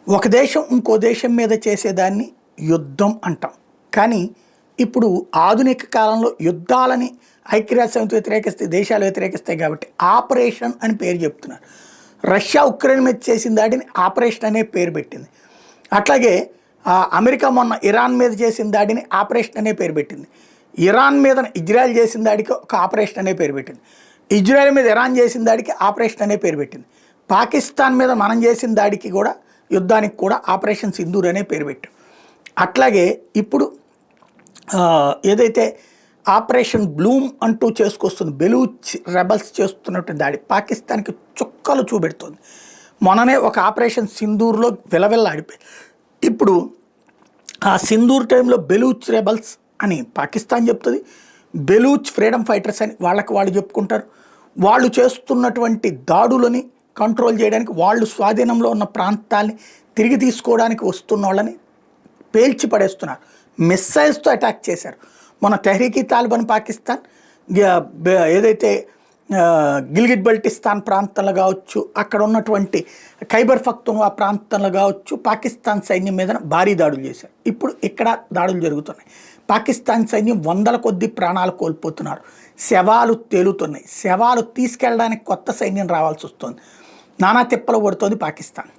ఒక దేశం ఇంకో దేశం మీద చేసేదాన్ని యుద్ధం అంటాం. కానీ ఇప్పుడు ఆధునిక కాలంలో యుద్ధాలని ఐక్యరాజ్య సమితి వ్యతిరేకిస్తే దేశాలు వ్యతిరేకిస్తాయి కాబట్టి ఆపరేషన్ అని పేరు చెప్తున్నారు. రష్యా ఉక్రెయిన్ మీద చేసిన దాడిని ఆపరేషన్ అనే పేరు పెట్టింది. అట్లాగే అమెరికా మొన్న ఇరాన్ మీద చేసిన దాడిని ఆపరేషన్ అనే పేరు పెట్టింది. ఇరాన్ మీద ఇజ్రాయెల్ చేసిన దాడికి ఒక ఆపరేషన్ అనే పేరు పెట్టింది. ఇజ్రాయెల్ మీద ఇరాన్ చేసిన దాడికి ఆపరేషన్ అనే పేరు పెట్టింది. పాకిస్తాన్ మీద మనం చేసిన దాడికి కూడా యుద్ధానికి కూడా ఆపరేషన్ సింధూర్ అనే పేరు పెట్టాం. అట్లాగే ఇప్పుడు ఏదైతే ఆపరేషన్ బ్లూమ్ అంటూ చేసుకొస్తుంది బెలూచ్ రెబల్స్ చేస్తున్నటువంటి దాడి పాకిస్తాన్కి చుక్కలు చూపెడుతుంది. మొన్ననే ఒక ఆపరేషన్ సింధూర్లో విలవిల్లాడిపోయింది. ఇప్పుడు ఆ సింధూర్ టైంలో బెలూచ్ రెబల్స్ అని పాకిస్తాన్ చెప్తుంది, బెలూచ్ ఫ్రీడమ్ ఫైటర్స్ అని వాళ్ళకి వాళ్ళు చెప్పుకుంటారు. వాళ్ళు చేస్తున్నటువంటి దాడులని కంట్రోల్ చేయడానికి వాళ్ళు స్వాధీనంలో ఉన్న ప్రాంతాల్ని తిరిగి తీసుకోవడానికి వస్తున్న వాళ్ళని పేల్చి పడేస్తున్నారు. మిస్సైల్స్తో అటాక్ చేశారు. మన తెహ్రీకి తాలిబాన్ పాకిస్తాన్ ఏదైతే గిల్గిట్ బల్టిస్తాన్ ప్రాంతంలో కావచ్చు, అక్కడ ఉన్నటువంటి ఖైబర్ పఖ్తూన్ఖ్వా ప్రాంతంలో కావచ్చు పాకిస్తాన్ సైన్యం మీద భారీ దాడులు చేశారు. ఇప్పుడు ఇక్కడ దాడులు జరుగుతున్నాయి. పాకిస్తాన్ సైన్యం వందల కొద్ది ప్రాణాలు కోల్పోతున్నారు. శవాలు తేలుతున్నాయి. శవాలు తీసుకెళ్ళడానికి కొత్త సైన్యం రావాల్సి వస్తుంది. నానా తిప్పలు పడుతోంది పాకిస్తాన్.